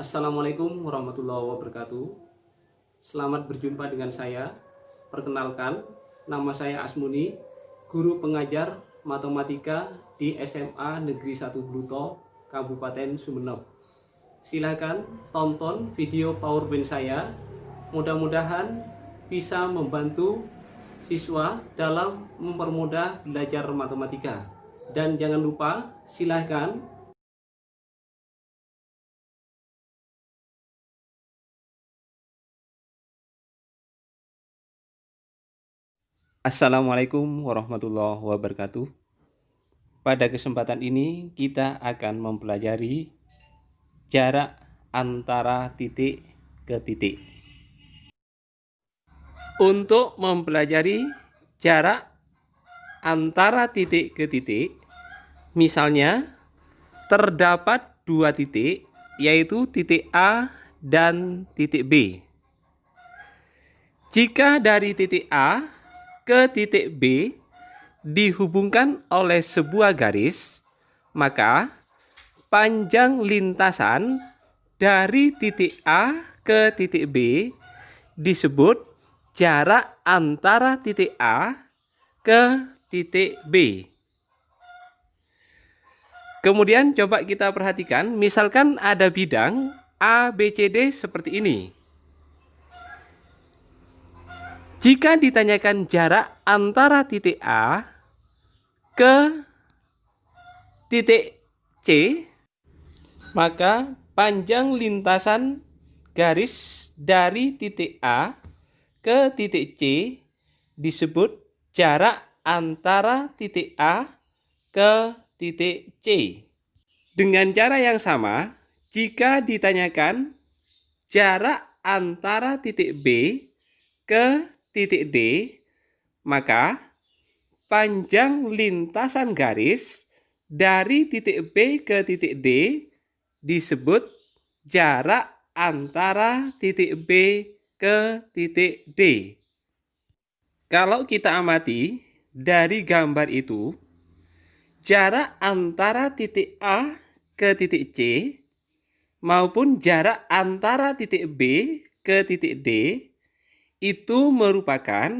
Assalamualaikum warahmatullahi wabarakatuh. Selamat berjumpa dengan saya. Perkenalkan, nama saya Asmuni, guru pengajar matematika di SMA Negeri 1 Bluto, Kabupaten Sumeneb. Silakan tonton video PowerPoint saya. Mudah-mudahan bisa membantu siswa dalam mempermudah belajar matematika. Dan jangan lupa, silakan Assalamualaikum warahmatullahi wabarakatuh. Pada kesempatan ini kita akan mempelajari jarak antara titik ke titik. Untuk mempelajari jarak antara titik ke titik, misalnya terdapat dua titik, yaitu titik A dan titik B. Jika dari titik A ke titik B dihubungkan oleh sebuah garis, maka panjang lintasan dari titik A ke titik B disebut jarak antara titik A ke titik B. Kemudian coba kita perhatikan, misalkan ada bidang A, B, C, D seperti ini. Jika ditanyakan jarak antara titik A ke titik C, maka panjang lintasan garis dari titik A ke titik C disebut jarak antara titik A ke titik C. Dengan cara yang sama, jika ditanyakan jarak antara titik B ke titik D, maka panjang lintasan garis dari titik B ke titik D disebut jarak antara titik B ke titik D. Kalau kita amati dari gambar itu, jarak antara titik A ke titik C maupun jarak antara titik B ke titik D itu merupakan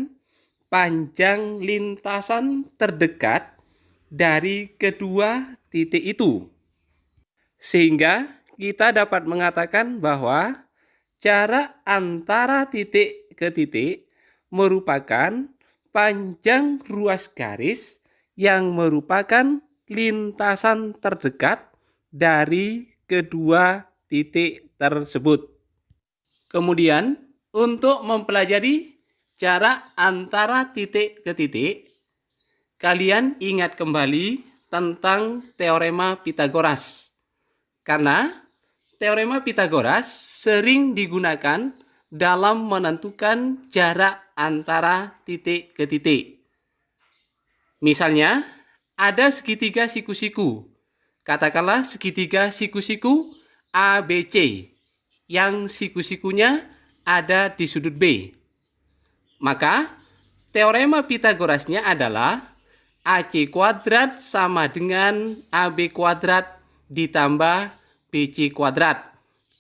panjang lintasan terdekat dari kedua titik itu. Sehingga kita dapat mengatakan bahwa jarak antara titik ke titik merupakan panjang ruas garis yang merupakan lintasan terdekat dari kedua titik tersebut. Kemudian, untuk mempelajari jarak antara titik ke titik, kalian ingat kembali tentang teorema Pythagoras. Karena teorema Pythagoras sering digunakan dalam menentukan jarak antara titik ke titik. Misalnya, ada segitiga siku-siku. Katakanlah segitiga siku-siku ABC, yang siku-sikunya ada di sudut B. Maka teorema Pythagorasnya adalah AC kuadrat sama dengan AB kuadrat ditambah BC kuadrat.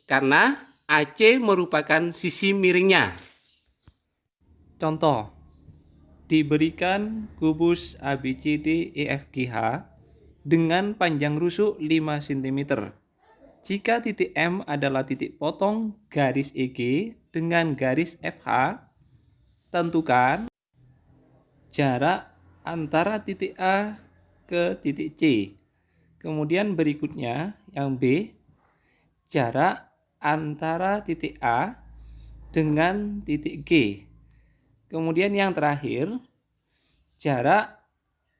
Karena AC merupakan sisi miringnya. Contoh, diberikan kubus ABCDEFGH dengan panjang rusuk 5 cm. Jika titik M adalah titik potong garis EG dengan garis FH, tentukan jarak antara titik A ke titik C. Kemudian berikutnya yang B, jarak antara titik A dengan titik G. Kemudian yang terakhir, jarak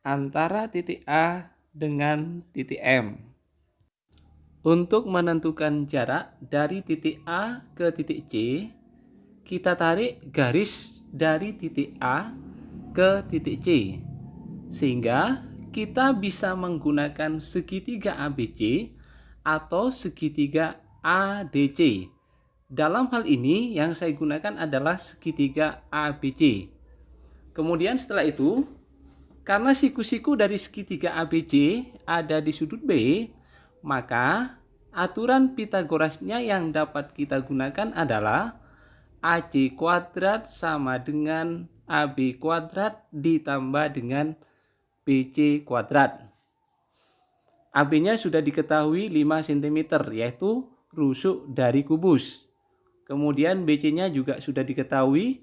antara titik A dengan titik M. Untuk menentukan jarak dari titik A ke titik C, kita tarik garis dari titik A ke titik C. Sehingga kita bisa menggunakan segitiga ABC atau segitiga ADC. Dalam hal ini yang saya gunakan adalah segitiga ABC. Kemudian setelah itu, karena siku-siku dari segitiga ABC ada di sudut B, maka aturan Pitagorasnya yang dapat kita gunakan adalah AC kuadrat sama dengan AB kuadrat ditambah dengan BC kuadrat. AB-nya sudah diketahui 5 cm, yaitu rusuk dari kubus. Kemudian BC-nya juga sudah diketahui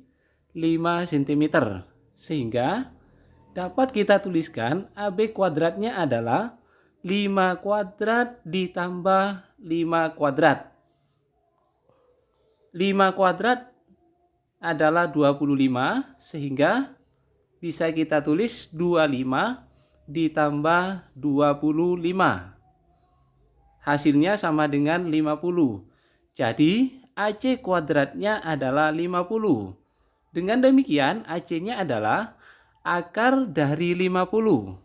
5 cm. Sehingga dapat kita tuliskan AB kuadratnya adalah 5 kuadrat ditambah 5 kuadrat. 5 kuadrat adalah 25, sehingga bisa kita tulis 25 ditambah 25. Hasilnya sama dengan 50. Jadi AC kuadratnya adalah 50. Dengan demikian AC-nya adalah akar dari 50.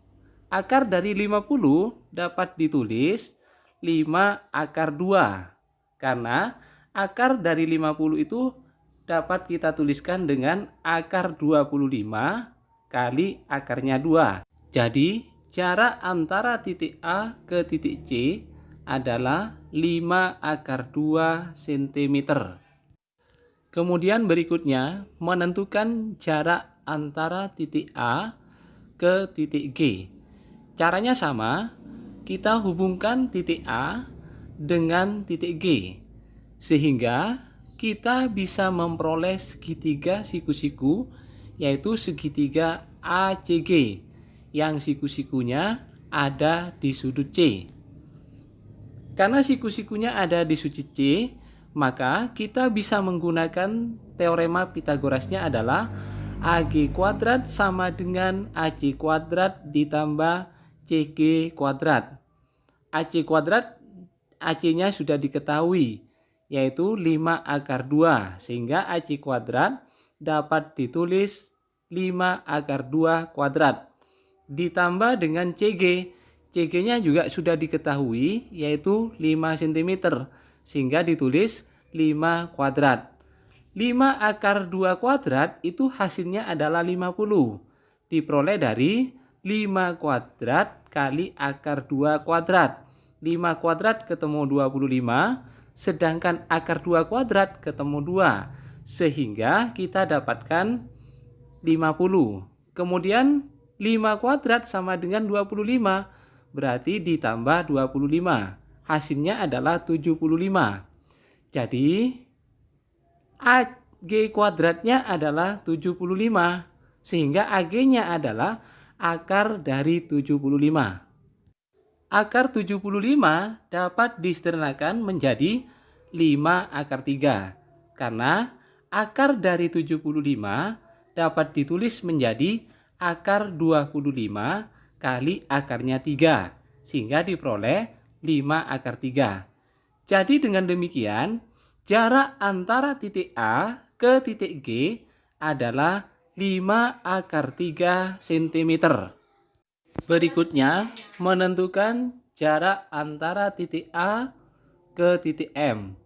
Akar dari 50 dapat ditulis 5 akar 2. Karena akar dari 50 itu dapat kita tuliskan dengan akar 25 kali akarnya 2. Jadi jarak antara titik A ke titik C adalah 5 akar 2 cm. Kemudian berikutnya menentukan jarak antara titik A ke titik G. Caranya sama, kita hubungkan titik A dengan titik G, sehingga kita bisa memperoleh segitiga siku-siku, yaitu segitiga ACG, yang siku-sikunya ada di sudut C. Karena siku-sikunya ada di sudut C, maka kita bisa menggunakan teorema Pitagorasnya adalah AG kuadrat sama dengan AC kuadrat ditambah CG kuadrat. AC kuadrat, AC-nya sudah diketahui, yaitu 5 akar 2, sehingga AC kuadrat dapat ditulis 5 akar 2 kuadrat. Ditambah dengan CG, CG-nya juga sudah diketahui, yaitu 5 cm, sehingga ditulis 5 kuadrat. 5 akar 2 kuadrat itu hasilnya adalah 50. Diperoleh dari 5 kuadrat kali akar 2 kuadrat. 5 kuadrat ketemu 25, sedangkan akar 2 kuadrat ketemu 2. Sehingga kita dapatkan 50. Kemudian 5 kuadrat sama dengan 25, berarti ditambah 25. Hasilnya adalah 75. Jadi AG kuadratnya adalah 75, sehingga AG-nya adalah akar dari 75. Akar 75 dapat disederhanakan menjadi 5 akar 3, karena akar dari 75 dapat ditulis menjadi akar 25 kali akarnya 3, sehingga diperoleh 5 akar 3. Jadi dengan demikian, jarak antara titik A ke titik G adalah 5 akar 3 cm. Berikutnya, menentukan jarak antara titik A ke titik M,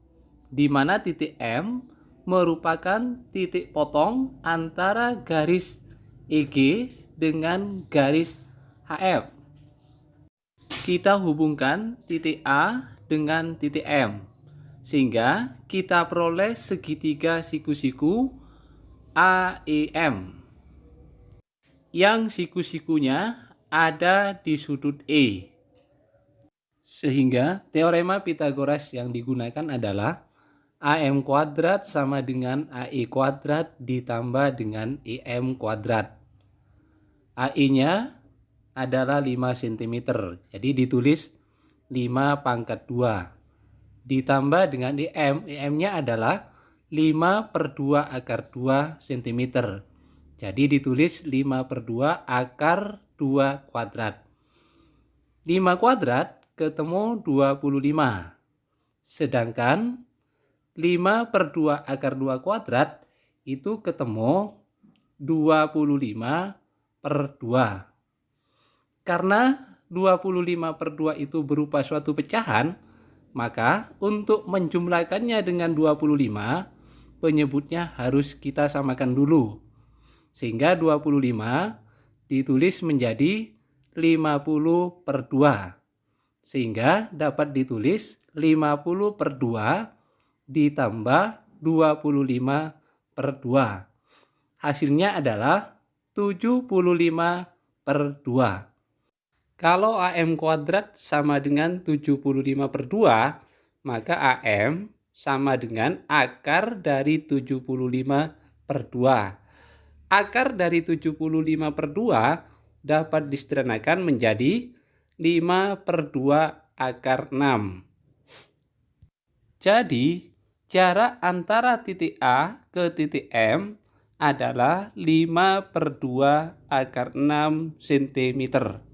di mana titik M merupakan titik potong antara garis EG dengan garis HF. Kita hubungkan titik A dengan titik M, sehingga kita peroleh segitiga siku-siku AEM, yang siku-sikunya ada di sudut E. Sehingga teorema Pitagoras yang digunakan adalah AM kuadrat sama dengan AE kuadrat ditambah dengan EM kuadrat. AE-nya adalah 5 cm, jadi ditulis 5 pangkat 2. Ditambah dengan EM, EM-nya adalah 5 per 2 akar 2 cm. Jadi ditulis 5 per 2 akar 2 kuadrat. 5 kuadrat ketemu 25. Sedangkan 5 per 2 akar 2 kuadrat itu ketemu 25 per 2. Karena 25 per 2 itu berupa suatu pecahan, maka untuk menjumlahkannya dengan 25, penyebutnya harus kita samakan dulu. Sehingga 25 ditulis menjadi 50 per 2. Sehingga dapat ditulis 50/2 ditambah 25/2. Hasilnya adalah 75/2. Kalau AM kuadrat sama dengan 75/2, maka AM sama dengan akar dari 75/2. Akar dari 75/2 dapat disederhanakan menjadi 5/2 akar 6. Jadi, jarak antara titik A ke titik M adalah 5/2 akar 6 cm.